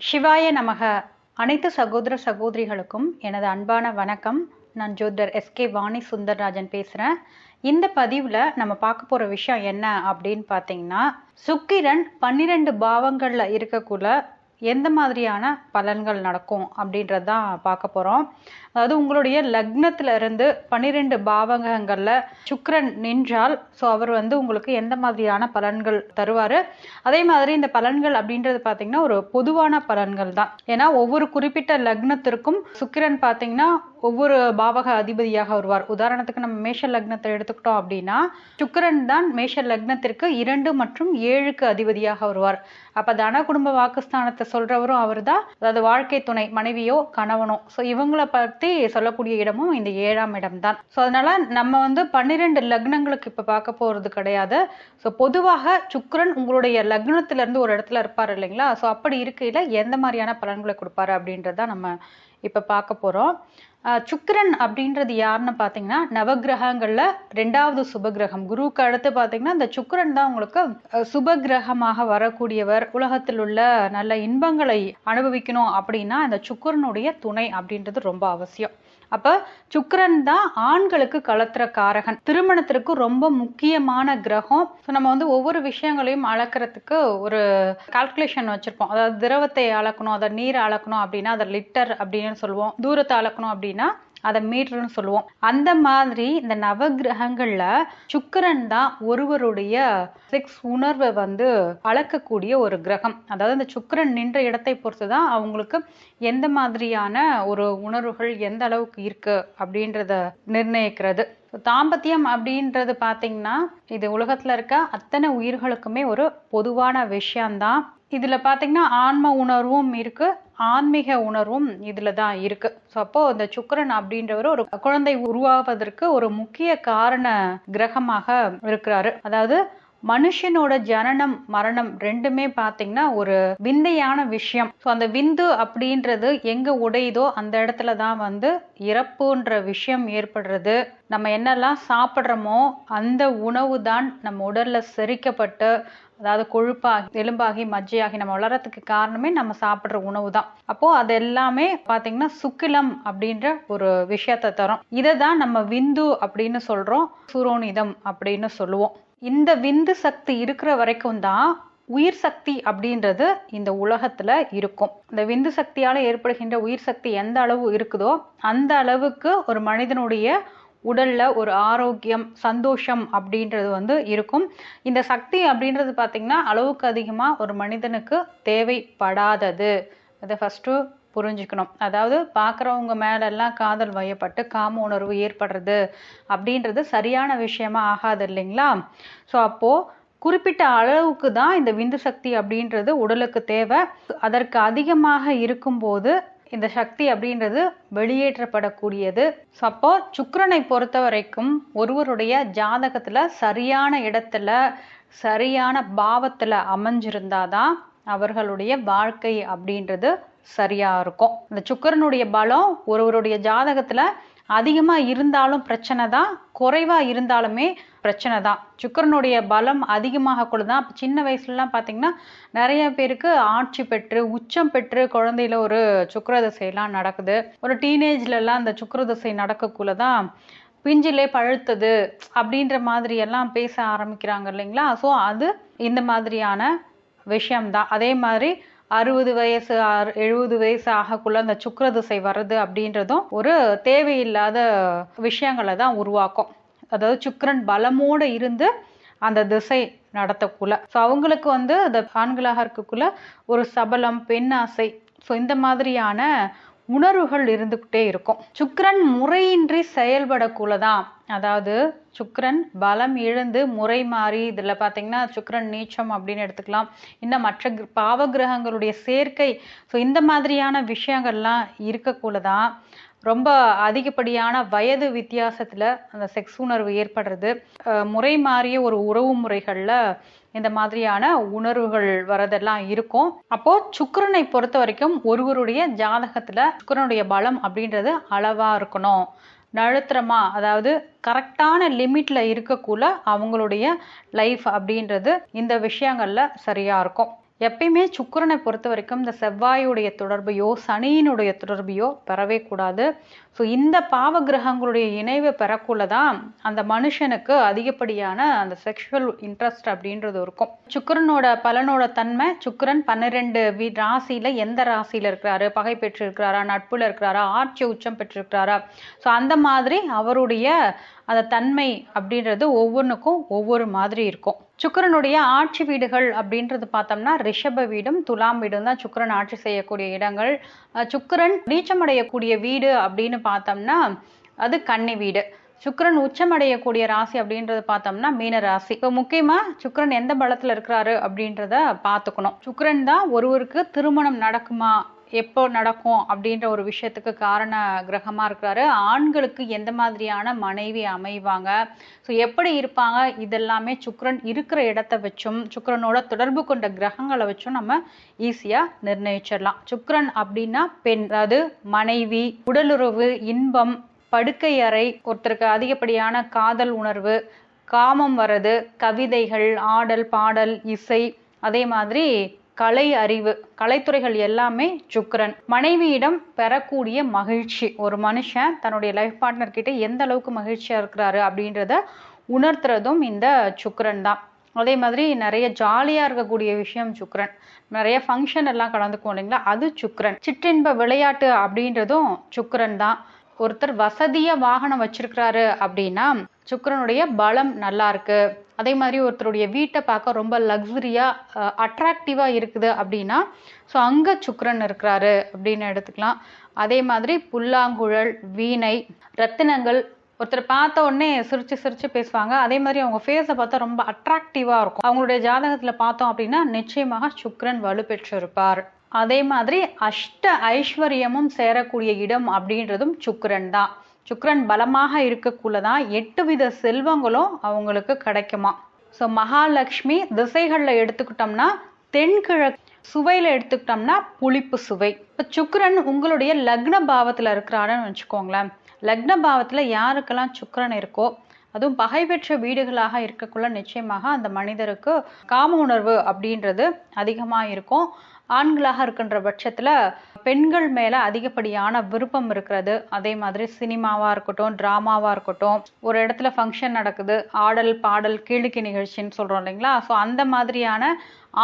சிவாய நமக. அனைத்து சகோதர சகோதரிகளுக்கும் எனது அன்பான வணக்கம். நான் ஜோதிடர் எஸ்கே வாணி சுந்தர்ராஜன் பேசுகிறேன். இந்த பதிவில் நம்ம பார்க்க போகிற விஷயம் என்ன அப்படின்னு பார்த்தீங்கன்னா, சுக்கிரன் 12 பாவங்களில் இருக்கக்குள்ள எந்த மாதிரியான பலன்கள் நடக்கும் அப்படின்றது தான் பார்க்க போகிறோம். அதாவது உங்களுடைய லக்னத்துல இருந்து 12 பாவகங்களில் சுக்கிரன் நின்றால் அவர் உங்களுக்கு எந்த மாதிரியான பலன்கள் தருவார். அதே மாதிரி இந்த பலன்கள் அப்படின்றது பார்த்தீங்கன்னா ஒரு பொதுவான பலன்கள் தான். ஏன்னா ஒவ்வொரு குறிப்பிட்ட லக்னத்திற்கும் சுக்கிரன் பார்த்தீங்கன்னா ஒவ்வொரு பாவக அதிபதியாக வருவார். உதாரணத்துக்கு நம்ம மேஷ லக்னத்தை எடுத்துக்கிட்டோம் அப்படின்னா சுக்கிரன் தான் மேஷ லக்னத்திற்கு 2 மற்றும் 7க்கு அதிபதியாக வருவார். அப்ப தன குடும்ப வாக்குஸ்தானத்தை சொல்றவரும் அவர் தான். அதாவது வாழ்க்கை துணை மனைவியோ கணவனோ இவங்களை பத்தி சொல்லக்கூடிய இடமும் இந்த 7ஆம் இடம் தான். அதனால நம்ம 12 லக்னங்களுக்கு இப்ப பார்க்க போறது கிடையாது. பொதுவாக சுக்கிரன் உங்களுடைய லக்னத்துல இருந்து ஒரு இடத்துல இருப்பாரு இல்லைங்களா? அப்படி இருக்கையில எந்த மாதிரியான பலன்களை கொடுப்பாரு அப்படின்றத நம்ம இப்ப பார்க்க போறோம். சுக்கிரன் அப்படின்றது யாருன்னு பார்த்தீங்கன்னா நவகிரகங்கள்ல 2வது சுபகிரகம். குருவுக்கு அடுத்து பார்த்தீங்கன்னா இந்த சுக்கிரன் தான் உங்களுக்கு சுபகிரகமாக வரக்கூடியவர். உலகத்தில் உள்ள நல்ல இன்பங்களை அனுபவிக்கணும் அப்படின்னா இந்த சுக்கிரனுடைய துணை அப்படின்றது ரொம்ப அவசியம். அப்ப சுக்கிரன் தான் ஆண்களுக்கு களத்திர காரகன். திருமணத்திற்கு ரொம்ப முக்கியமான கிரகம். நம்ம ஒவ்வொரு விஷயங்களையும் அளக்கிறதுக்கு ஒரு கால்குலேஷன் வச்சிருப்போம். அதாவது திரவத்தை அளக்கணும், அதை நீர் அளக்கணும் அப்படின்னா அதை லிட்டர் அப்படின்னு சொல்லுவோம். தூரத்தை அளக்கணும் அப்படின்னா அதை மீட்டர்னு சொல்லுவோம். அந்த மாதிரி இந்த நவகிரகங்கள்ல சுக்கிரன் தான் ஒருவருடைய செக்ஸ் உணர்வை அளக்கக்கூடிய ஒரு கிரகம். அதாவது இந்த சுக்கிரன் நின்ற இடத்தை பொறுத்துதான் அவங்களுக்கு எந்த மாதிரியான ஒரு உணர்வுகள் எந்த அளவுக்கு இருக்கு அப்படின்றத நிர்ணயிக்கிறது. தாம்பத்தியம் அப்படின்றது பாத்தீங்கன்னா இது உலகத்துல இருக்க அத்தனை உயிர்களுக்குமே ஒரு பொதுவான விஷயம்தான். இதுல பாத்தீங்கன்னா ஆன்ம உணர்வும் இருக்கு, ஆன்மீக உணர்வும் இதுல தான் இருக்கு. அப்போ இந்த சுக்கிரன் அப்படின்றவர் ஒரு குழந்தை உருவாவதற்கு ஒரு முக்கிய காரண கிரகமாக இருக்கிறாரு. அதாவது மனுஷனோட ஜனனம் மரணம் ரெண்டுமே பாத்தீங்கன்னா ஒரு விந்தையான விஷயம். அந்த விந்து அப்படின்றது எங்க உடையுதோ அந்த இடத்துலதான் இறப்புன்ற விஷயம் ஏற்படுறது. நம்ம என்னெல்லாம் சாப்பிட்றோமோ அந்த உணவு தான் நம்ம உடல்ல செரிக்கப்பட்டு அதாவது கொழுப்பாகி எலும்பாகி மஜ்ஜையாகி நம்ம வளர்றதுக்கு காரணமே நம்ம சாப்பிட்ற உணவு தான். அப்போ அது எல்லாமே பாத்தீங்கன்னா சுக்கிலம் அப்படின்ற ஒரு விஷயத்த தரும். இதை தான் நம்ம விந்து அப்படின்னு சொல்றோம், சுரோனிதம் அப்படின்னு சொல்லுவோம். இந்த விந்து சக்தி இருக்கிற வரைக்கும் தான் உயிர் சக்தி அப்படின்றது இந்த உலகத்துல இருக்கும். இந்த விந்து சக்தியால ஏற்படுகின்ற உயிர் சக்தி எந்த அளவு இருக்குதோ அந்த அளவுக்கு ஒரு மனிதனுடைய உடல்ல ஒரு ஆரோக்கியம் சந்தோஷம் அப்படின்றது இருக்கும். இந்த சக்தி அப்படின்றது பாத்தீங்கன்னா அளவுக்கு அதிகமா ஒரு மனிதனுக்கு தேவைப்படாதது. அதை ஃபர்ஸ்ட் புரிஞ்சுக்கணும். அதாவது பாக்குறவங்க மேல எல்லாம் காதல் வயப்பட்டு காம உணர்வு ஏற்படுறது அப்படின்றது சரியான விஷயமா ஆகாது இல்லைங்களா? அப்போ குறிப்பிட்ட அளவுக்கு தான் இந்த விந்து சக்தி அப்படின்றது உடலுக்கு தேவை. அதற்கு அதிகமாக இருக்கும்போது இந்த சக்தி அப்படின்றது வெளியேற்றப்படக்கூடியது. அப்போ சுக்கிரனை பொறுத்த வரைக்கும் ஒருவருடைய ஜாதகத்துல சரியான இடத்துல சரியான பாவத்துல அமைஞ்சிருந்தாதான் அவர்களுடைய வாழ்க்கை அப்படின்றது சரியா இருக்கும். இந்த சுக்கிரனுடைய பலம் ஒருவருடைய ஜாதகத்துல அதிகமா இருந்தாலும் பிரச்சனை தான், குறைவா இருந்தாலுமே பிரச்சனை தான். சுக்கிரனுடைய பலம் அதிகமாக கூட தான். சின்ன வயசுலலாம் பாத்தீங்கன்னா நிறைய பேருக்கு ஆட்சி பெற்று உச்சம் பெற்று குழந்தையில ஒரு சுக்கிர திசையெல்லாம் நடக்குது. ஒரு டீனேஜ்ல எல்லாம் அந்த சுக்கிர திசை நடக்கக்குள்ளதான் பிஞ்சிலே பழுத்தது அப்படின்ற மாதிரி எல்லாம் பேச ஆரம்பிக்கிறாங்க இல்லைங்களா? அது இந்த மாதிரியான விஷயம்தான். அதே மாதிரி 60 வயசு 70 வயசு ஆகக்குள்ள அந்த சுக்கிர திசை வர்றது அப்படின்றதும் ஒரு தேவையில்லாத விஷயங்களை தான் உருவாக்கும். அதாவது சுக்கிரன் பலமோட இருந்து அந்த திசை நடத்தக்குள்ள அவங்களுக்கு அந்த ஆண்களாக இருக்கக்குள்ள ஒரு சபலம் பெண் ஆசை இந்த மாதிரியான உணர்வுகள் இருந்துகிட்டே இருக்கும். சுக்கிரன் முறையின்றி செயல்படக்குள்ளதான். அதாவது சுக்கிரன் பலம் இழந்து முறை மாறி இதுல பாத்தீங்கன்னா சுக்கிரன் நீச்சம் அப்படின்னு எடுத்துக்கலாம். இன்னும் மற்ற பாவ கிரகங்களுடைய சேர்க்கை இந்த மாதிரியான விஷயங்கள்லாம் இருக்கக்குள்ளதான் ரொம்ப அதிகப்படியான வயது வித்தியாசத்துல அந்த செக்ஸ் உணர்வு ஏற்படுறது. முறை மாறிய ஒரு உறவு முறைகள்ல இந்த மாதிரியான உணர்வுகள் வரதெல்லாம் இருக்கும். அப்போ சுக்கிரனை பொறுத்த வரைக்கும் ஒருவருடைய ஜாதகத்துல சுக்கிரனுடைய பலம் அப்படின்றது அளவா இருக்கணும். நடுத்தரமா அதாவது கரெக்டான லிமிட்ல இருக்கக்குள்ள அவங்களுடைய லைஃப் அப்படின்றது இந்த விஷயங்கள்ல சரியா இருக்கும். எப்பயுமே சுக்கிரனை பொறுத்த வரைக்கும் இந்த செவ்வாயுடைய தொடர்பையோ சனியினுடைய தொடர்பையோ பெறவே கூடாது. ஸோ இந்த பாவ கிரகங்களுடைய இணைவை பெறக்குள்ளதான் அந்த மனுஷனுக்கு அதிகப்படியான அந்த செக்ஷுவல் இன்ட்ரெஸ்ட் அப்படின்றது இருக்கும். சுக்கிரனோட பலனோட தன்மை, சுக்கிரன் 12 ராசியில எந்த ராசியில இருக்கிறாரு, பகை பெற்று இருக்கிறாரா, நட்புல இருக்கிறாரா, ஆட்சி உச்சம் பெற்றிருக்கிறாரா, ஸோ அந்த மாதிரி அவருடைய அந்த தன்மை அப்படின்றது ஒவ்வொன்றுக்கும் ஒவ்வொரு மாதிரி இருக்கும். சுக்கிரனுடைய ஆட்சி வீடுகள் அப்படின்றது பார்த்தோம்னா ரிஷப வீடும் துலாம் வீடும் தான் சுக்கிரன் ஆட்சி செய்யக்கூடிய இடங்கள். சுக்கிரன் நீச்சமடையக்கூடிய வீடு அப்படின்னு பார்த்தோம்னா அது கன்னி வீடு. சுக்கிரன் உச்சமடையக்கூடிய ராசி அப்படின்றது பார்த்தோம்னா மீன ராசி. இப்போ முக்கியமா சுக்கிரன் எந்த பலத்துல இருக்கிறாரு அப்படின்றத பார்த்துக்கணும். சுக்கிரன் தான் ஒருவருக்கு திருமணம் நடக்குமா, எப்போ நடக்கும் அப்படின்ற ஒரு விஷயத்துக்கு காரண கிரகமா இருக்கிறாரு. ஆண்களுக்கு எந்த மாதிரியான மனைவி அமைவாங்க, ஸோ எப்படி இருப்பாங்க, இதெல்லாமே சுக்கிரன் இருக்கிற இடத்த வச்சும் சுக்கிரனோட தொடர்பு கொண்ட கிரகங்களை வச்சும் நம்ம ஈஸியா நிர்ணயிச்சிடலாம். சுக்கிரன் அப்படின்னா பெண், அதாவது மனைவி, உடலுறவு, இன்பம், படுக்கை அறை, ஒருத்தருக்கு அதிகப்படியான காதல் உணர்வு, காமம் வர்றது, கவிதைகள், ஆடல் பாடல், இசை, அதே மாதிரி கலை அறிவு, கலைத்துறைகள் எல்லாமே சுக்கிரன். மனைவியிடம் பெறக்கூடிய மகிழ்ச்சி, ஒரு மனுஷன் தன்னுடைய லைஃப் பார்ட்னர் கிட்ட எந்த அளவுக்கு மகிழ்ச்சியா இருக்கிறாரு அப்படின்றத உணர்த்துறதும் இந்த சுக்கிரன் தான். அதே மாதிரி நிறைய ஜாலியா இருக்கக்கூடிய விஷயம் சுக்கிரன். நிறைய ஃபங்க்ஷன் எல்லாம் கலந்துக்குவோம் இல்லைங்களா, அது சுக்கிரன். சிற்றின்ப விளையாட்டு அப்படின்றதும் சுக்கிரன் தான். ஒருத்தர் வசதியா வாகனம் வச்சிருக்கிறாரு அப்படின்னா சுக்கிரனுடைய பலம் நல்லா இருக்கு. அதே மாதிரி ஒருத்தருடைய வீட்டை பார்க்க ரொம்ப லக்ஸரியா அட்ராக்டிவா இருக்குது அப்படின்னா ஸோ அங்க சுக்கிரன் இருக்கிறாரு அப்படின்னு எடுத்துக்கலாம். அதே மாதிரி புல்லாங்குழல், வீணை, ரத்தினங்கள், ஒருத்தர் பார்த்த உடனே சிரிச்சு சிரிச்சு பேசுவாங்க. அதே மாதிரி அவங்க ஃபேஸை பார்த்தா ரொம்ப அட்ராக்டிவா இருக்கும். அவங்களுடைய ஜாதகத்துல பார்த்தோம் அப்படின்னா நிச்சயமாக சுக்கிரன் வலுப்பெற்று இருப்பார். அதே மாதிரி அஷ்ட ஐஸ்வர்யமும் சேரக்கூடிய இடம் அப்படின்றதும் சுக்கிரன் தான். சுக்கிரன் பலமாக இருக்கக்குள்ளதான் 8 வித செல்வங்களும் அவங்களுக்கு கிடைக்குமா. ஸோ மகாலட்சுமி திசைகள்ல எடுத்துக்கிட்டோம்னா தென்கிழக்கு, சுவையில எடுத்துக்கிட்டோம்னா புளிப்பு சுவை. இப்போ சுக்கிரன் உங்களுடைய லக்ன பாவத்துல இருக்கிறாருன்னு வச்சுக்கோங்களேன். லக்ன பாவத்துல யாருக்கெல்லாம் சுக்கிரன் இருக்கோ, அதுவும் பகை பெற்ற வீடுகளாக இருக்கக்குள்ள நிச்சயமாக அந்த மனிதருக்கு காம உணர்வு அப்படின்றது அதிகமா இருக்கும். ஆண்களாக இருக்கின்ற பட்சத்துல பெண்கள் மேல அதிகப்படியான விருப்பம் இருக்கிறது. அதே மாதிரி சினிமாவா இருக்கட்டும், டிராமாவா இருக்கட்டும், ஒரு இடத்துல ஃபங்க்ஷன் நடக்குது, ஆடல் பாடல் கேளிக்கை நிகழ்ச்சின்னு சொல்றோம் இல்லைங்களா, ஸோ அந்த மாதிரியான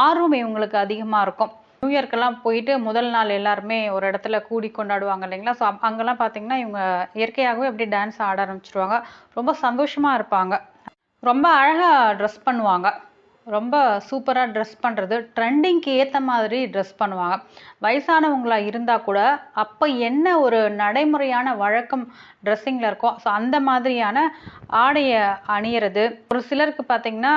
ஆர்வம் இவங்களுக்கு அதிகமா இருக்கும். நியூ இயர்க்கெல்லாம் போயிட்டு முதல் நாள் எல்லாருமே ஒரு இடத்துல கூடி கொண்டாடுவாங்க இல்லைங்களா, ஸோ அங்கெல்லாம் பார்த்தீங்கன்னா இவங்க இயற்கையாகவே அப்படியே டான்ஸ் ஆட ஆரம்பிச்சிருவாங்க. ரொம்ப சந்தோஷமா இருப்பாங்க. ரொம்ப அழகா ட்ரெஸ் பண்ணுவாங்க. ரொம்ப சூப்பராக ட்ரெஸ் பண்ணுறது, ட்ரெண்டிங்க்கு ஏற்ற மாதிரி ட்ரெஸ் பண்ணுவாங்க. வயசானவங்களா இருந்தால் கூட அப்போ என்ன ஒரு நடைமுறையான வழக்கம் ட்ரெஸ்ஸிங்கில் இருக்கோ ஸோ அந்த மாதிரியான ஆடையை அணியிறது. ஒரு சிலருக்கு பார்த்தீங்கன்னா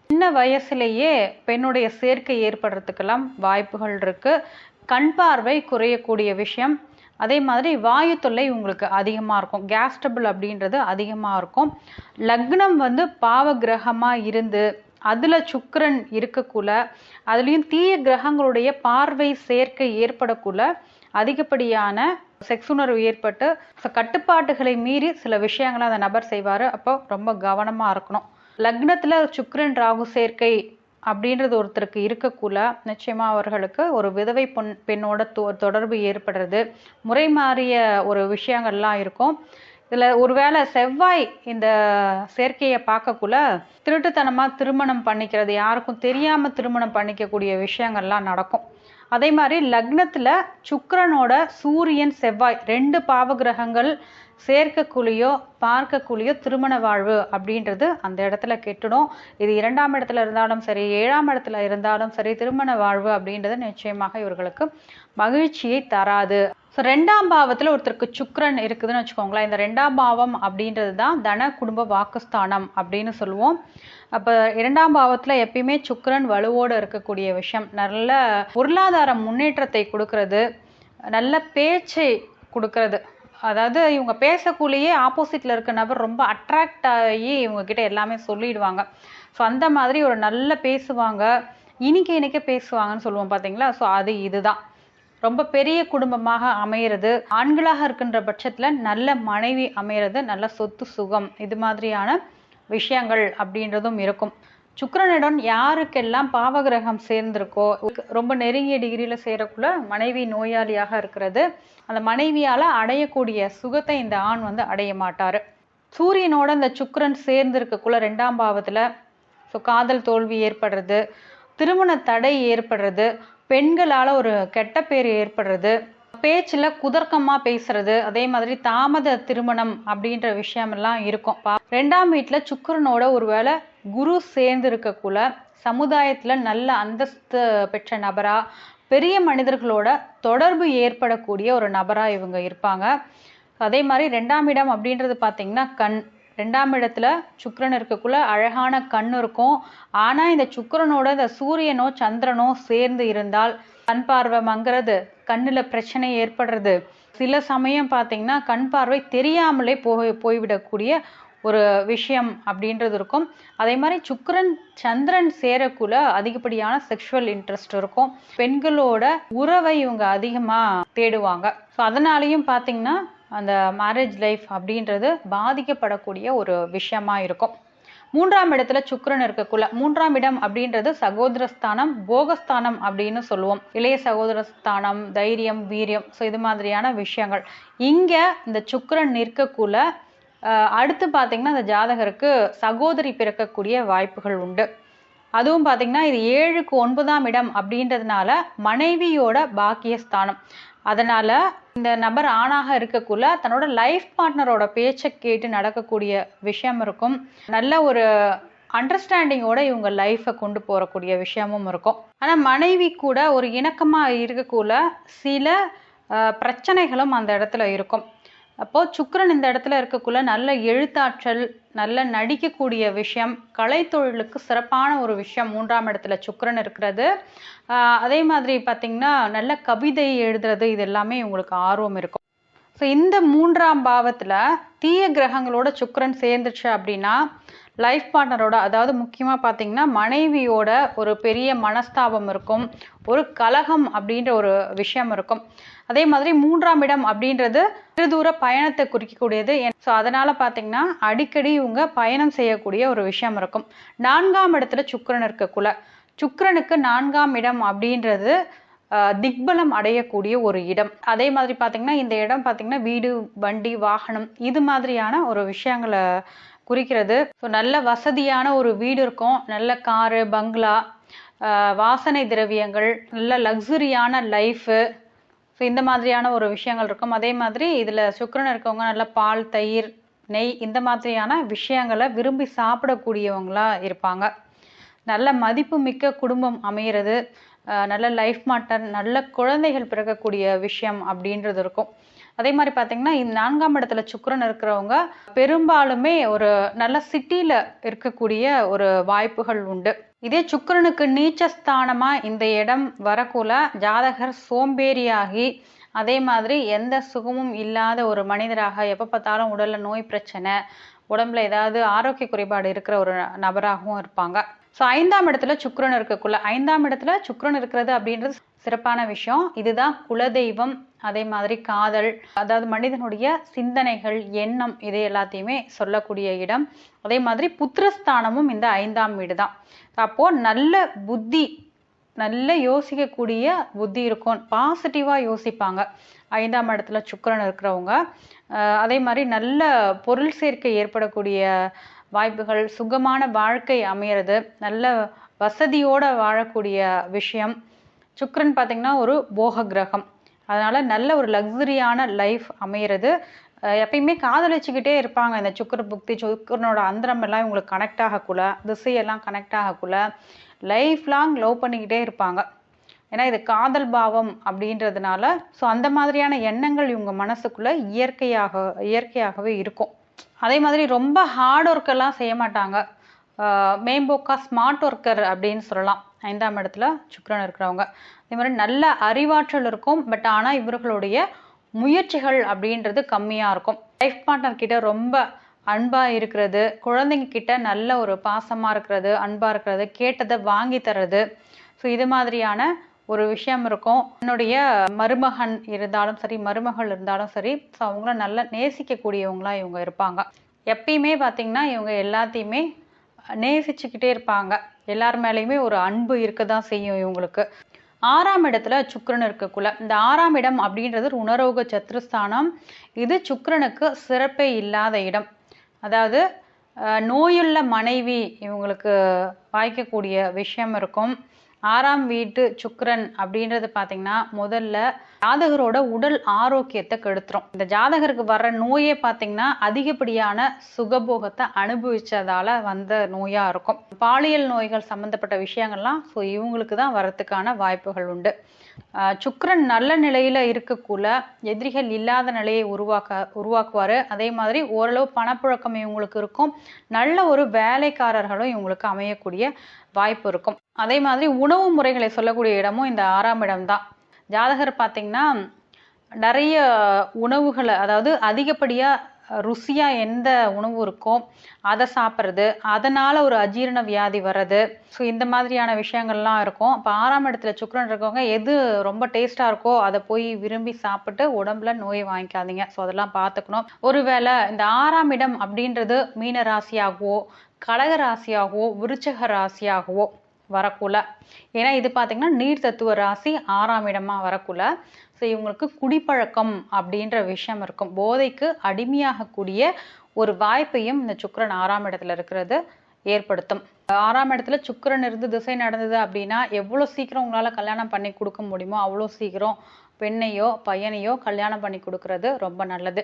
சின்ன வயசுலேயே பெண்ணுடைய சேர்க்கை ஏற்படுறதுக்கெல்லாம் வாய்ப்புகள் இருக்குது. கண் பார்வை குறையக்கூடிய விஷயம். அதே மாதிரி வாயு தொல்லை உங்களுக்கு அதிகமாக இருக்கும். கேஸ் ட்ரபிள் அப்படின்றது அதிகமாக இருக்கும். லக்னம் பாவ கிரகமாக இருந்து அதில் சுக்கிரன் இருக்கக்குள்ள, அதுலேயும் தீய கிரகங்களுடைய பார்வை சேர்க்கை ஏற்படக்குள்ள அதிகப்படியான செக்ஸ் உணர்வு ஏற்பட்டு கட்டுப்பாட்டுகளை மீறி சில விஷயங்களை அந்த நபர் செய்வார். அப்போ ரொம்ப கவனமாக இருக்கணும். லக்னத்தில் சுக்கிரன் ராகு சேர்க்கை அப்படின்றது ஒருத்தருக்கு இருக்கக்குள்ள நிச்சயமா அவர்களுக்கு ஒரு விதவை பெண்ணோட தொடர்பு ஏற்படுறது, முறை மாறிய ஒரு விஷயங்கள்லாம் இருக்கும். இதுல ஒருவேளை செவ்வாய் இந்த சேர்க்கையை பார்க்கக்குள்ள திருட்டுத்தனமா திருமணம் பண்ணிக்கிறது, யாருக்கும் தெரியாம திருமணம் பண்ணிக்கக்கூடிய விஷயங்கள்லாம் நடக்கும். அதே மாதிரி லக்னத்துல சுக்கிரனோட சூரியன் செவ்வாய் 2 பாவ கிரகங்கள் சேர்க்கக்குள்ளேயோ பார்க்கக்குள்ளேயோ திருமண வாழ்வு அப்படின்றது அந்த இடத்துல கெட்டுடும். இது 2ஆம் இடத்துல இருந்தாலும் சரி, 7ஆம் இடத்துல இருந்தாலும் சரி, திருமண வாழ்வு அப்படின்றது நிச்சயமாக இவர்களுக்கு மகிழ்ச்சியை தராது. ஸோ 2ஆம் பாவத்தில் ஒருத்தருக்கு சுக்கிரன் இருக்குதுன்னு வச்சுக்கோங்களேன். இந்த 2ஆம் பாவம் அப்படின்றது தான் தன குடும்ப வாக்குஸ்தானம் அப்படின்னு சொல்லுவோம். அப்போ 2ஆம் பாவத்தில் எப்பயுமே சுக்கிரன் வலுவோடு இருக்கக்கூடிய விஷயம். நல்ல பொருளாதார முன்னேற்றத்தை கொடுக்கறது, நல்ல பேச்சை கொடுக்கறது. அதாவது இவங்க பேசக்குள்ளேயே ஆப்போசிட்ல இருக்க நபர் ரொம்ப அட்ராக்ட் ஆகி இவங்க கிட்ட எல்லாமே சொல்லிடுவாங்க. ஸோ அந்த மாதிரி ஒரு நல்ல பேசுவாங்க, இனிக்க பேசுவாங்கன்னு சொல்லுவோம் பார்த்தீங்களா. ஸோ அது இதுதான் ரொம்ப பெரிய குடும்பமாக அமையிறது. ஆண்களாக இருக்கின்ற பட்சத்துல நல்ல மனைவி அமையிறது, நல்ல சொத்து சுகம், இது மாதிரியான விஷயங்கள் அப்படின்றதும் இருக்கும். சுக்கிரனிடம் யாருக்கெல்லாம் பாவகிரகம் சேர்ந்திருக்கோ, ரொம்ப நெருங்கிய டிகிரியில சேரக்குள்ள மனைவி நோயாளியாக இருக்கிறது, அந்த மனைவியால அடையக்கூடிய சுகத்தை இந்த ஆண் அடைய மாட்டாரு. சூரியனோட இந்த சுக்கிரன் சேர்ந்து இருக்கக்குள்ள 2ஆம் பாவத்துல காதல் தோல்வி ஏற்படுறது, திருமண தடை ஏற்படுறது, பெண்களால ஒரு கெட்ட பேர் ஏற்படுறது, பேச்சுல குதர்க்கமா பேசுறது, அதே மாதிரி தாமத திருமணம் அப்படின்ற விஷயம் எல்லாம் இருக்கும். 2ஆம் வீட்டுல சுக்கிரனோட ஒருவேளை குரு சேர்ந்து இருக்கக்குள்ள சமுதாயத்துல நல்ல அந்தஸ்து பெற்ற நபரா, பெரிய மனிதர்களோட தொடர்பு ஏற்படக்கூடிய ஒரு நபரா இவங்க இருப்பாங்க. அதே மாதிரி 2ஆம் இடம் அப்படின்றது பாத்தீங்கன்னா கண். 2ஆம் இடத்துல சுக்கிரன் இருக்கக்குள்ள அழகான கண் இருக்கும். ஆனா இந்த சுக்கிரனோட இந்த சூரியனோ சந்திரனோ சேர்ந்து இருந்தால் கண் பார்வை மங்குறது, கண்ணுல பிரச்சனை ஏற்படுறது, சில சமயம் பாத்தீங்கன்னா கண் பார்வை தெரியாமலே போய்விடக்கூடிய ஒரு விஷயம் அப்படின்றது இருக்கும். அதே மாதிரி சுக்கிரன் சந்திரன் சேரக்குள்ள அதிகப்படியான செக்ஷுவல் இன்ட்ரெஸ்ட் இருக்கும். பெண்களோட உறவை இவங்க அதிகமா தேடுவாங்க. ஸோ அதனாலையும் பாத்தீங்கன்னா அந்த மேரேஜ் லைஃப் அப்படின்றது பாதிக்கப்படக்கூடிய ஒரு விஷயமா இருக்கும். 3ஆம் இடத்துல சுக்கிரன் இருக்கக்குள்ள, 3ஆம் இடம் அப்படின்றது சகோதரஸ்தானம், போகஸ்தானம் அப்படின்னு சொல்லுவோம். இளைய சகோதரஸ்தானம், தைரியம், வீரியம், ஸோ இது மாதிரியான விஷயங்கள். இங்க இந்த சுக்கிரன் நிற்கக்குள்ள அடுத்து பாத்தீங்கன்னா இந்த ஜாதகருக்கு சகோதரி பிறக்கக்கூடிய வாய்ப்புகள் உண்டு. அதுவும் பாத்தீங்கன்னா இது 7க்கு 9ஆம் இடம் அப்படின்றதுனால மனைவியோட பாக்கியஸ்தானம். அதனால இந்த நபர் ஆணாக இருக்கக்குள்ள தன்னோட லைஃப் பார்ட்னரோட பேச்சை கேட்டு நடக்கக்கூடிய விஷயம் இருக்கும். நல்ல ஒரு அண்டர்ஸ்டாண்டிங்கோட இவங்க லைஃபை கொண்டு போறக்கூடிய விஷயமும் இருக்கும். ஆனா மனைவி கூட ஒரு இணக்கமா இருக்கக்குள்ள சில பிரச்சனைகளும் அந்த இடத்துல இருக்கும். அப்போ சுக்கிரன் இந்த இடத்துல இருக்கக்குள்ள நல்ல எழுத்தாற்றல், நல்ல நடிக்கக்கூடிய விஷயம், கலைத்தொழிலுக்கு சிறப்பான ஒரு விஷயம் 3ஆம் இடத்துல சுக்கிரன் இருக்கிறது. அதே மாதிரி பார்த்தீங்கன்னா நல்ல கவிதை எழுதுறது, இது எல்லாமே உங்களுக்கு ஆர்வம் இருக்கும். ஸோ இந்த 3ஆம் பாவத்துல தீய கிரகங்களோட சுக்கிரன் சேர்ந்துச்சு அப்படின்னா லைஃப் பார்ட்னரோட, அதாவது முக்கியமா பார்த்தீங்கன்னா மனைவியோட ஒரு பெரிய மனஸ்தாபம் இருக்கும், ஒரு கலகம் அப்படின்ற ஒரு விஷயம் இருக்கும். அதே மாதிரி 3ஆம் இடம் அப்படின்றது தூர பயணத்தை குறிக்கக்கூடியது. ஸோ அதனால பார்த்தீங்கன்னா அடிக்கடி இவங்க பயணம் செய்யக்கூடிய ஒரு விஷயம் இருக்கும். 4ஆம் இடத்துல சுக்கிரன் இருக்கக்குள்ள, சுக்கிரனுக்கு 4ஆம் இடம் அப்படின்றது திக்பலம் அடையக்கூடிய ஒரு இடம். அதே மாதிரி பார்த்தீங்கன்னா இந்த இடம் பார்த்தீங்கன்னா வீடு, வண்டி, வாகனம் இது மாதிரியான ஒரு விஷயங்களை குறிக்கிறது. ஸோ நல்ல வசதியான ஒரு வீடு இருக்கும், நல்ல காரு, பங்களா, வாசனை திரவியங்கள், நல்ல லக்ஸுரியான லைஃபு, ஸோ இந்த மாதிரியான ஒரு விஷயங்கள் இருக்கும். அதே மாதிரி இதில் சுக்கிரன் இருக்கவங்க நல்ல பால், தயிர், நெய் இந்த மாதிரியான விஷயங்களை விரும்பி சாப்பிடக்கூடியவங்களா இருப்பாங்க. நல்ல மதிப்பு மிக்க குடும்பம் அமைகிறது, நல்ல லைஃப் பார்ட்னர், நல்ல குழந்தைகள் பிறக்கக்கூடிய விஷயம் அப்படின்றது இருக்கும். அதே மாதிரி பார்த்தீங்கன்னா இந்த 4ஆம் இடத்துல சுக்கிரன் இருக்கிறவங்க பெரும்பாலுமே ஒரு நல்ல சிட்டியில இருக்கக்கூடிய ஒரு வாய்ப்புகள் உண்டு. இதே சுக்கிரனுக்கு நீச்சஸ்தானமா இந்த இடம் வரக்குள்ள ஜாதகர் சோம்பேறியாகி, அதே மாதிரி எந்த சுகமும் இல்லாத ஒரு மனிதராக, எப்போ பார்த்தாலும் உடல்ல நோய் பிரச்சனை, உடம்புல ஏதாவது ஆரோக்கிய குறைபாடு இருக்கிற ஒரு நபராகவும் இருப்பாங்க. ஸோ 5ஆம் இடத்துல சுக்கிரன் இருக்கக்குள்ள, 5ஆம் இடத்துல சுக்கிரன் இருக்கிறது அப்படின்றது சிறப்பான விஷயம். இதுதான் குலதெய்வம், அதே மாதிரி காதல், அதாவது மனிதனுடைய சிந்தனைகள், எண்ணம், இது எல்லாத்தையுமே சொல்லக்கூடிய இடம். அதே மாதிரி புத்திரஸ்தானமும் இந்த 5ஆம் வீடு தான். அப்போ நல்ல புத்தி, நல்ல யோசிக்கக்கூடிய புத்தி இருக்கும், பாசிட்டிவா யோசிப்பாங்க 5ஆம் இடத்துல சுக்கிரன் இருக்கிறவங்க. அதே மாதிரி நல்ல பொருள் சேர்க்கை ஏற்படக்கூடிய வாய்ப்புகள், சுகமான வாழ்க்கை அமையிறது, நல்ல வசதியோட வாழக்கூடிய விஷயம். சுக்கிரன் பார்த்தீங்கன்னா ஒரு போக கிரகம், அதனால நல்ல ஒரு லக்ஸுரியான லைஃப் அமையிறது. எப்பயுமே காதலிச்சுக்கிட்டே இருப்பாங்க. இந்த சுக்கிர புக்தி, சுக்கிரனோட அந்தரம் எல்லாம் இவங்களுக்கு கனெக்ட் ஆகக்குள்ள, திசையெல்லாம் கனெக்ட் ஆகக்குள்ள லைஃப் லாங் லவ் பண்ணிக்கிட்டே இருப்பாங்க. ஏன்னா இது காதல் பாவம் அப்படின்றதுனால. ஸோ அந்த மாதிரியான எண்ணங்கள் இவங்க மனசுக்குள்ள இயற்கையாகவே இருக்கும். அதே மாதிரி ரொம்ப ஹார்ட் ஒர்க்கெல்லாம் செய்ய மாட்டாங்க, மேம்போக்கா ஸ்மார்ட் ஒர்க்கர் அப்படின்னு சொல்லலாம் 5ஆம் இடத்துல சுக்கிரன் இருக்கிறவங்க. அதே மாதிரி நல்ல அறிவாற்றல் இருக்கும், பட் ஆனால் இவர்களுடைய முயற்சிகள் அப்படின்றது கம்மியாக இருக்கும். லைஃப் பார்ட்னர் கிட்ட ரொம்ப அன்பா இருக்கிறது, குழந்தைங்க கிட்ட நல்ல ஒரு பாசமா இருக்கிறது, அன்பா இருக்கிறது, கேட்டதை வாங்கி தர்றது, ஸோ இது மாதிரியான ஒரு விஷயம் இருக்கும். என்னுடைய மருமகன் இருந்தாலும் சரி, மருமகள் இருந்தாலும் சரி, ஸோ அவங்கள நல்லா நேசிக்கக்கூடியவங்களா இவங்க இருப்பாங்க. எப்பயுமே பார்த்தீங்கன்னா இவங்க எல்லாத்தையுமே நேசிச்சுக்கிட்டே இருப்பாங்க. எல்லார் மேலேயுமே ஒரு அன்பு இருக்க தான் செய்யும் இவங்களுக்கு. 6ஆம் இடத்துல சுக்கிரன் இருக்கக்குள்ள, இந்த 6ஆம் இடம் அப்படின்றது ஒரு உணரோக சத்ருஸ்தானம். இது சுக்கிரனுக்கு சிறப்பே இல்லாத இடம். அதாவது நோயுள்ள மனைவி இவங்களுக்கு வாய்க்கக்கூடிய விஷயம் இருக்கும். 6ஆம் வீட்டு சுக்கிரன் அப்படின்றது பார்த்தீங்கன்னா முதல்ல ஜாதகரோட உடல் ஆரோக்கியத்தை கெடுத்துரும். இந்த ஜாதகருக்கு வர்ற நோயே பார்த்தீங்கன்னா அதிகப்படியான சுகபோகத்தை அனுபவிச்சதால வந்த நோயா இருக்கும். பாலியல் நோய்கள் சம்பந்தப்பட்ட விஷயங்கள்லாம் ஸோ இவங்களுக்கு தான் வரத்துக்கான வாய்ப்புகள் உண்டு. சுக்கிரன் நல்ல நிலையில இருக்கக்குள்ள எதிரிகள் இல்லாத நிலையை உருவாக்குவாரு. அதே மாதிரி ஓரளவு பணப்புழக்கம் இவங்களுக்கு இருக்கும். நல்ல ஒரு வேலைக்காரர்களும் இவங்களுக்கு அமையக்கூடிய வாய்ப்பு இருக்கும். அதே மாதிரி உணவு முறைகளை சொல்லக்கூடிய இடமும் இந்த 6ஆம் இடம் தான். ஜாதகர் பார்த்தீங்கன்னா நிறைய உணவுகளை, அதாவது அதிகப்படியா ருசியா எந்த உணவு இருக்கோ அதை சாப்பிட்றது, அதனால ஒரு அஜீரண வியாதி வர்றது, ஸோ இந்த மாதிரியான விஷயங்கள்லாம் இருக்கும். இப்போ 6ஆம் இடத்துல சுக்கிரன் இருக்கவங்க எது ரொம்ப டேஸ்டா இருக்கோ அதை போய் விரும்பி சாப்பிட்டு உடம்புல நோயை வாங்கிக்காதீங்க. ஸோ அதெல்லாம் பார்த்துக்கணும். ஒருவேளை இந்த 6ஆம் இடம் அப்படின்றது மீன ராசியாகவோ கடக ராசியாகவோ விருச்சக ராசியாகவோ வரக்குள்ள, ஏன்னா இது பார்த்தீங்கன்னா நீர் தத்துவ ராசி 6ஆம் இடமா வரக்குள்ள, ஸோ இவங்களுக்கு குடிப்பழக்கம் அப்படின்ற விஷயம் இருக்கும். போதைக்கு அடிமையாகக்கூடிய ஒரு வாய்ப்பையும் இந்த சுக்கிரன் 6ஆம் இடத்துல இருக்கிறது ஏற்படுத்தும். 6ஆம் இடத்துல சுக்கிரன் இருந்து திசை நடந்தது அப்படின்னா எவ்வளோ சீக்கிரம் உங்களால கல்யாணம் பண்ணி கொடுக்க முடியுமோ அவ்வளோ சீக்கிரம் பெண்ணையோ பையனையோ கல்யாணம் பண்ணி கொடுக்கறது ரொம்ப நல்லது.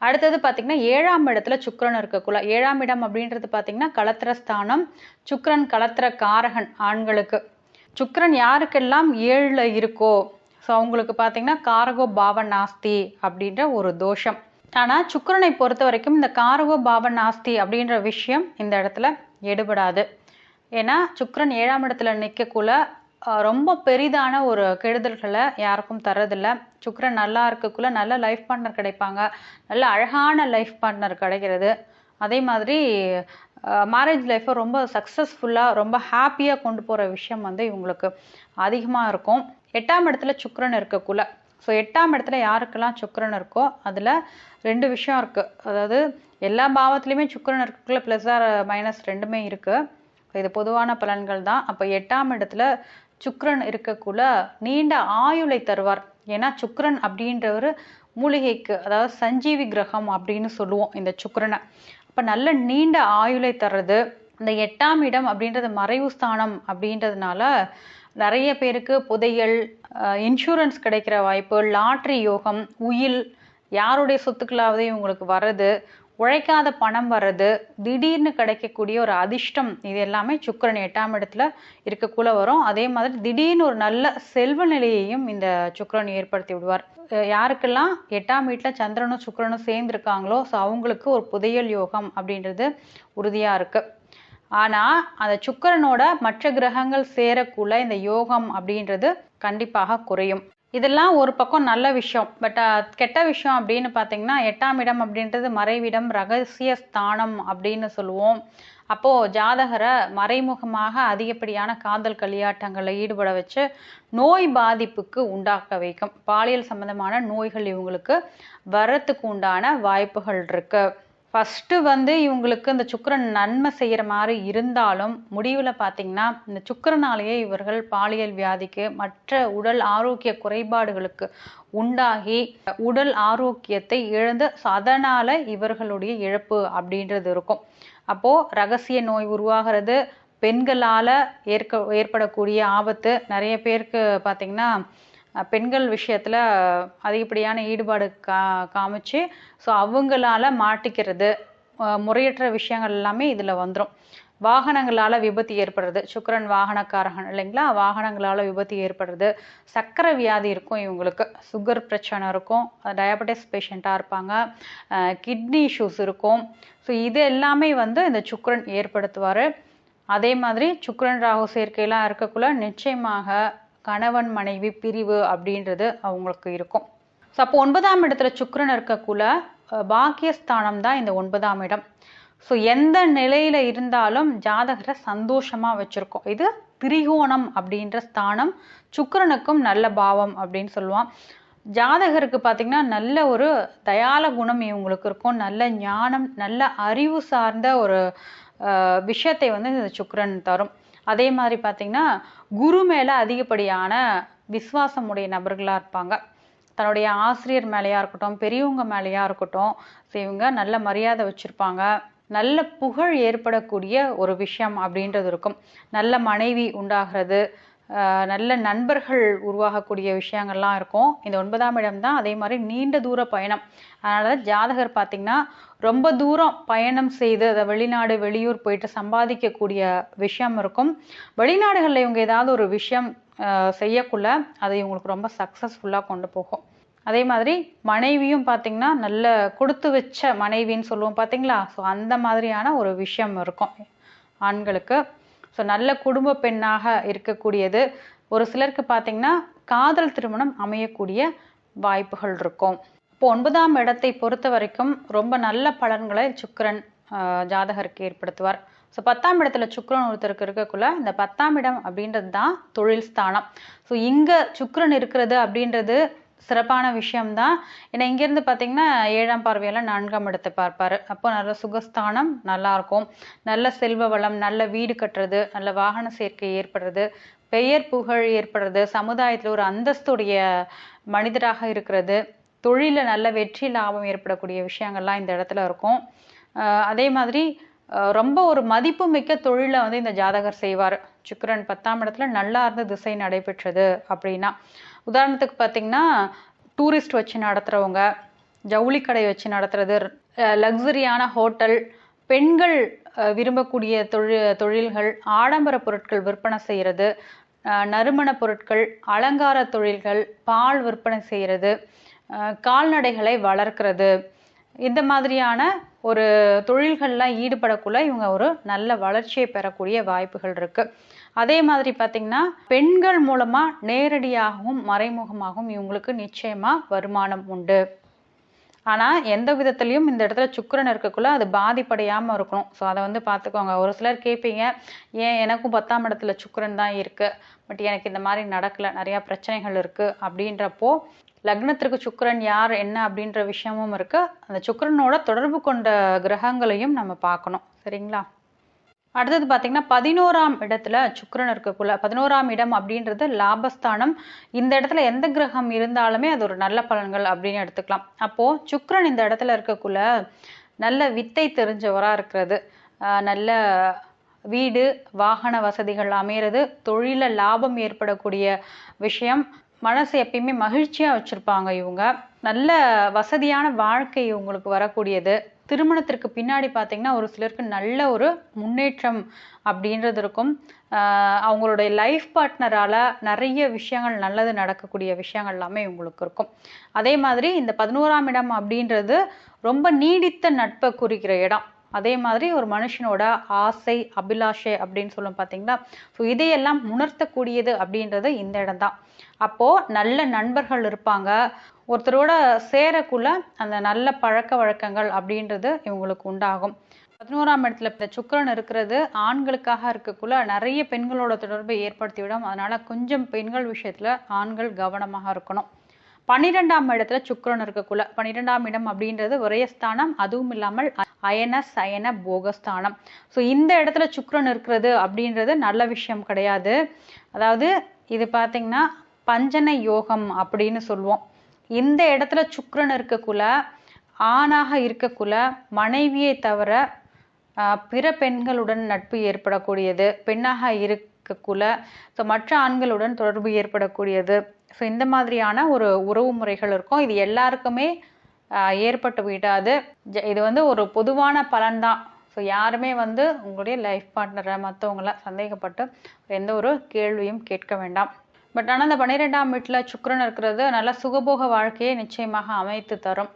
அடுத்தது பார்த்தீங்கன்னா 7ஆம் இடத்துல சுக்கிரன் இருக்கக்குள்ள, 7ஆம் இடம் அப்படின்றது பார்த்தீங்கன்னா களத்திர ஸ்தானம். சுக்கிரன் களத்திர காரகன் ஆண்களுக்கு. சுக்கிரன் யாருக்கெல்லாம் 7ல இருக்கோ ஸோ அவங்களுக்கு பார்த்தீங்கன்னா காரகோ பாவ நாஸ்தி அப்படின்ற ஒரு தோஷம். ஆனால் சுக்கிரனை பொறுத்த வரைக்கும் இந்த காரகோ பாவ நாஸ்தி அப்படின்ற விஷயம் இந்த இடத்துல எடுபடாது. ஏன்னா சுக்கிரன் 7ஆம் இடத்துல நிற்கக்குள்ள ரொம்ப பெரிதான ஒரு கெடுதல்களை யாருக்கும் தரதில்லை. சுக்கிரன் நல்லா இருக்கக்குள்ள நல்ல லைஃப் பார்ட்னர் கிடைப்பாங்க, நல்ல அழகான லைஃப் பார்ட்னர் கிடைக்கிறது. அதே மாதிரி மேரேஜ் லைஃப்பை ரொம்ப சக்ஸஸ்ஃபுல்லாக ரொம்ப ஹாப்பியாக கொண்டு போகிற விஷயம் இவங்களுக்கு அதிகமாக இருக்கும். 8ஆம் இடத்துல சுக்கிரன் இருக்கக்குள்ள, ஸோ 8ஆம் இடத்துல யாருக்கெல்லாம் சுக்கிரன் இருக்கோ அதில் 2 விஷயம் இருக்குது. அதாவது எல்லா பாவத்துலேயுமே சுக்கிரன் இருக்கக்குள்ள ப்ளஸ் ஆர் மைனஸ் ரெண்டுமே இருக்குது. இது பொதுவான பலன்கள் தான். அப்போ 8ஆம் இடத்துல சுக்கிரன் இருக்கக்குள்ள நீண்ட ஆயுளை தருவார். ஏன்னா சுக்கிரன் அப்படின்றவர் மூலிகைக்கு, அதாவது சஞ்சீவி கிரகம் அப்படின்னு சொல்லுவோம் இந்த சுக்கிரனை. அப்போ நல்ல நீண்ட ஆயுளை தர்றது. இந்த 8ஆம் இடம் அப்படின்றது மறைவு ஸ்தானம் அப்படின்றதுனால நிறைய பேருக்கு புதையல், இன்சூரன்ஸ் கிடைக்கிற வாய்ப்பு, லாட்ரி யோகம், உயில், யாருடைய சொத்துக்களாவது இவங்களுக்கு வர்றது, உழைக்காத பணம் வர்றது, திடீர்னு கிடைக்கக்கூடிய ஒரு அதிர்ஷ்டம், இது எல்லாமே சுக்கிரன் 8ஆம் இடத்துல இருக்கக்குள்ள வரும். அதே மாதிரி திடீர்னு ஒரு நல்ல செல்வ நிலையையும் இந்த சுக்கிரன் ஏற்படுத்தி விடுவார். யாருக்கெல்லாம் 8ஆம் வீட்டில் சந்திரனும் சுக்கிரனும் சேர்ந்துருக்காங்களோ ஸோ அவங்களுக்கு ஒரு புதையல் யோகம் அப்படின்றது உறுதியாக இருக்கு. ஆனால் அந்த சுக்கிரனோட மற்ற கிரகங்கள் சேரக்குள்ள இந்த யோகம் அப்படின்றது கண்டிப்பாக குறையும். இதெல்லாம் ஒரு பக்கம் நல்ல விஷயம். பட் கெட்ட விஷயம் அப்படின்னு பார்த்தீங்கன்னா 8ஆம் இடம் அப்படின்றது மறைவிடம், ரகசிய ஸ்தானம் அப்படின்னு சொல்லுவோம். அப்போது ஜாதகரை மறைமுகமாக அதிகப்படியான காதல் களியாட்டங்களில் ஈடுபட வச்சு நோய் பாதிப்புக்கு உண்டாக்க வைக்கும். பாலியல் சம்பந்தமான நோய்கள் இவங்களுக்கு வரத்துக்கு உண்டான வாய்ப்புகள் இருக்கு. ஃபஸ்ட்டு இவங்களுக்கு இந்த சுக்கிரன் நன்மை செய்கிற மாதிரி இருந்தாலும் முடிவில் பார்த்தீங்கன்னா இந்த சுக்கிரனாலேயே இவர்கள் பாலியல் வியாதிக்கு மற்ற உடல் ஆரோக்கிய குறைபாடுகளுக்கு உண்டாகி உடல் ஆரோக்கியத்தை இழந்து அதனால் இவர்களுடைய இழப்பு அப்படின்றது இருக்கும். அப்போது ரகசிய நோய் உருவாகிறது, பெண்களால் ஏற்படக்கூடிய ஆபத்து. நிறைய பேருக்கு பார்த்திங்கன்னா பெண்கள் விஷயத்தில் அதிகப்படியான ஈடுபாடு காமிச்சு ஸோ அவங்களால மாட்டிக்கிறது, முறையற்ற விஷயங்கள் எல்லாமே இதில் வந்துடும். வாகனங்களால் விபத்து ஏற்படுறது, சுக்கிரன் வாகனக்காரகன் இல்லைங்களா, வாகனங்களால் விபத்து ஏற்படுறது, சர்க்கரை வியாதி இருக்கும் இவங்களுக்கு, சுகர் பிரச்சனை இருக்கும், டயபெட்டிஸ் பேஷண்ட்டாக இருப்பாங்க, கிட்னி இஷ்யூஸ் இருக்கும். ஸோ இது எல்லாமே இந்த சுக்கிரன் ஏற்படுத்துவார். அதே மாதிரி சுக்கிரன் ராகு சேர்க்கையெல்லாம் இருக்கக்குள்ள நிச்சயமாக கணவன் மனைவி பிரிவு அப்படின்றது அவங்களுக்கு இருக்கும். ஸோ அப்போ 9ஆம் இடத்துல சுக்கிரன் இருக்கக்குள்ள பாக்கியஸ்தானம் தான் இந்த 9ஆம் இடம். ஸோ எந்த நிலையில இருந்தாலும் ஜாதகரை சந்தோஷமா வச்சிருக்கோம். இது திரிகோணம் அப்படின்ற ஸ்தானம், சுக்கிரனுக்கும் நல்ல பாவம் அப்படின்னு சொல்லுவான். ஜாதகருக்கு பார்த்தீங்கன்னா நல்ல ஒரு தயால குணம் இவங்களுக்கு இருக்கும், நல்ல ஞானம், நல்ல அறிவு சார்ந்த ஒரு விஷயத்தை வந்து இந்த சுக்கிரன் தரும். அதே மாதிரி பார்த்தீங்கன்னா குரு மேலே அதிகப்படியான விசுவாசம் உடைய நபர்களாக இருப்பாங்க. தன்னுடைய ஆசிரியர் மேலேயா இருக்கட்டும், பெரியவங்க மேலேயா இருக்கட்டும், இவங்க நல்ல மரியாதை வச்சுருப்பாங்க. நல்ல புகழ் ஏற்படக்கூடிய ஒரு விஷயம் அப்படின்றது இருக்கும். நல்ல மனைவி உண்டாகிறது, நல்ல நண்பர்கள் உருவாகக்கூடிய விஷயங்கள்லாம் இருக்கும். இந்த 9ஆம் இடம் தான். அதே மாதிரி நீண்ட தூர பயணம். அதனால ஜாதகர் பார்த்தீங்கன்னா ரொம்ப தூரம் பயணம் செய்து அதை வெளிநாடு வெளியூர் போயிட்டு சம்பாதிக்கக்கூடிய விஷயம் இருக்கும். வெளிநாடுகளில் இவங்க ஏதாவது ஒரு விஷயம் செய்யக்குள்ள அது இவங்களுக்கு ரொம்ப சக்ஸஸ்ஃபுல்லாக கொண்டு போகும். அதே மாதிரி மனைவியும் பார்த்தீங்கன்னா நல்ல கொடுத்து வச்ச மனைவின்னு சொல்லுவோம் பார்த்தீங்களா, ஸோ அந்த மாதிரியான ஒரு விஷயம் இருக்கும் ஆண்களுக்கு. ஸோ நல்ல குடும்ப பெண்ணாக இருக்கக்கூடியது. ஒரு சிலருக்கு பார்த்தீங்கன்னா காதல் திருமணம் அமையக்கூடிய வாய்ப்புகள் இருக்கும். இப்போ 9ஆம் இடத்தை பொறுத்த வரைக்கும் ரொம்ப நல்ல பலன்களை சுக்கிரன் ஜாதகருக்கு ஏற்படுத்துவார். ஸோ 10ஆம் இடத்துல சுக்கிரன் ஒருத்தருக்கு இருக்கக்குள்ள இந்த 10ஆம் இடம் அப்படின்றது தான் தொழில் ஸ்தானம். ஸோ இங்கே சுக்கிரன் இருக்கிறது அப்படின்றது சிறப்பான விஷயம்தான். ஏன்னா இங்கேருந்து பார்த்தீங்கன்னா 7ஆம் பார்வையால் 4ஆம் இடத்தை பார்ப்பாரு. அப்போ நல்ல சுகஸ்தானம் நல்லா இருக்கும். நல்ல செல்வ வளம், நல்ல வீடு கட்டுறது, நல்ல வாகன சேர்க்கை ஏற்படுறது, பெயர் புகழ் ஏற்படுறது, சமுதாயத்தில் ஒரு அந்தஸ்துடைய மனிதராக இருக்கிறது, தொழிலில் நல்ல வெற்றி லாபம் ஏற்படக்கூடிய விஷயங்கள்லாம் இந்த இடத்துல இருக்கும். அதே மாதிரி ரொம்ப ஒரு மதிப்பு மிக்க தொழிலை வந்து இந்த ஜாதகர் செய்வார். சுக்கிரன் 10ஆம் இடத்துல நல்லா இருந்து திசை நடைபெற்றது அப்படின்னா, உதாரணத்துக்கு பார்த்தீங்கன்னா டூரிஸ்ட் வச்சு நடத்துகிறவங்க, ஜவுளி கடை வச்சு நடத்துறது, லக்ஸரியான ஹோட்டல், பெண்கள் விரும்பக்கூடிய தொழில்கள், ஆடம்பர பொருட்கள் விற்பனை செய்கிறது, நறுமண பொருட்கள், அலங்கார தொழில்கள், பால் விற்பனை செய்கிறது, கால்நடைகளை வளர்க்கிறது, இந்த மாதிரியான ஒரு தொழில்கள்லாம் ஈடுபடக்குள்ள இவங்க ஒரு நல்ல வளர்ச்சியை பெறக்கூடிய வாய்ப்புகள் இருக்கு. அதே மாதிரி பார்த்தீங்கன்னா பெண்கள் மூலமா நேரடியாகவும் மறைமுகமாகவும் இவங்களுக்கு நிச்சயமா வருமானம் உண்டு. ஆனா எந்த விதத்திலையும் இந்த இடத்துல சுக்கிரன் இருக்கக்குள்ள அது பாதிப்படையாம இருக்கணும். ஸோ அதை வந்து பார்த்துக்கோங்க. ஒரு சிலர் கேட்பீங்க, ஏன் எனக்கும் 10ஆம் இடத்துல சுக்கிரன் தான் இருக்கு, பட் எனக்கு இந்த மாதிரி நடக்கல, நிறைய பிரச்சனைகள் இருக்கு அப்படின்றப்போ லக்னத்திற்கு சுக்கிரன் யார் என்ன அப்படின்ற விஷயமும் இருக்கு. அந்த சுக்கிரனோட தொடர்பு கொண்ட கிரகங்களையும் நம்ம பார்க்கணும். சரிங்களா? அடுத்தது பார்த்தீங்கன்னா 11ஆம் இடத்துல சுக்கிரன் இருக்கக்குள்ள, 11ஆம் இடம் அப்படின்றது லாபஸ்தானம். இந்த இடத்துல எந்த கிரகம் இருந்தாலுமே அது ஒரு நல்ல பலன்கள் அப்படின்னு எடுத்துக்கலாம். அப்போ சுக்கிரன் இந்த இடத்துல இருக்கக்குள்ள நல்ல வித்தை தெரிஞ்சவரா இருக்கிறது, நல்ல வீடு வாகன வசதிகள் அமைகிறது, தொழில லாபம் ஏற்படக்கூடிய விஷயம், மனசு எப்பயுமே மகிழ்ச்சியா வச்சிருப்பாங்க இவங்க, நல்ல வசதியான வாழ்க்கை இவங்களுக்கு வரக்கூடியது. திருமணத்திற்கு பின்னாடி பார்த்தீங்கன்னா ஒரு சிலருக்கு நல்ல ஒரு முன்னேற்றம் அப்படின்றது இருக்கும். அவங்களுடைய லைஃப் பார்ட்னரால நிறைய விஷயங்கள் நல்லது நடக்கக்கூடிய விஷயங்கள் எல்லாமே இவங்களுக்கு இருக்கும். அதே மாதிரி இந்த 11ஆம் இடம் அப்படின்றது ரொம்ப நீடித்த நட்பை குறிக்கிற இடம். அதே மாதிரி ஒரு மனுஷனோட ஆசை அபிலாஷை அப்படின்னு சொல்லும் பார்த்தீங்களா, ஸோ இதையெல்லாம் உணர்த்தக்கூடியது அப்படின்றது இந்த இடம் தான். அப்போ நல்ல நண்பர்கள் இருப்பாங்க. ஒருத்தரோட சேரக்குள்ள அந்த நல்ல பழக்க வழக்கங்கள் அப்படின்றது இவங்களுக்கு உண்டாகும். 11ஆம் இடத்துல இந்த சுக்கிரன் இருக்கிறது ஆண்களுக்காக இருக்கக்குள்ள நிறைய பெண்களோட தொடர்பை ஏற்படுத்திவிடும். அதனால கொஞ்சம் பெண்கள் விஷயத்துல ஆண்கள் கவனமாக இருக்கணும். 12ஆம் இடத்துல சுக்கிரன் இருக்கக்குள்ள, 12ஆம் இடம் அப்படின்றது விரயஸ்தானம், அதுவும் இல்லாமல் அயன சயன போகஸ்தானம். ஸோ இந்த இடத்துல சுக்கிரன் இருக்கிறது அப்படின்றது நல்ல விஷயம் கிடையாது. அதாவது இது பார்த்தீங்கன்னா பஞ்சன யோகம் அப்படின்னு சொல்லுவோம். இந்த இடத்துல சுக்கிரன் இருக்கக்குள்ள, ஆணாக இருக்கக்குள்ள மனைவியை தவிர பிற பெண்களுடன் நட்பு ஏற்படக்கூடியது, பெண்ணாக இருக்கக்குள்ள ஸோ மற்ற ஆண்களுடன் தொடர்பு ஏற்படக்கூடியது. ஸோ இந்த மாதிரியான ஒரு உறவு முறைகள் இருக்கும். இது எல்லாருக்குமே ஏற்பட்டு விடாது. இது வந்து ஒரு பொதுவான பலன்தான். ஸோ யாருமே வந்து உங்களுடைய லைஃப் பார்ட்னரை மற்றவங்கள சந்தேகப்பட்டு எந்த ஒரு கேள்வியும் கேட்க வேண்டாம். பட் ஆனால் அந்த 12ஆம் வீட்டில் சுக்கிரன் இருக்கிறது நல்ல சுகபோக வாழ்க்கையை நிச்சயமாக அமைத்து தரும்.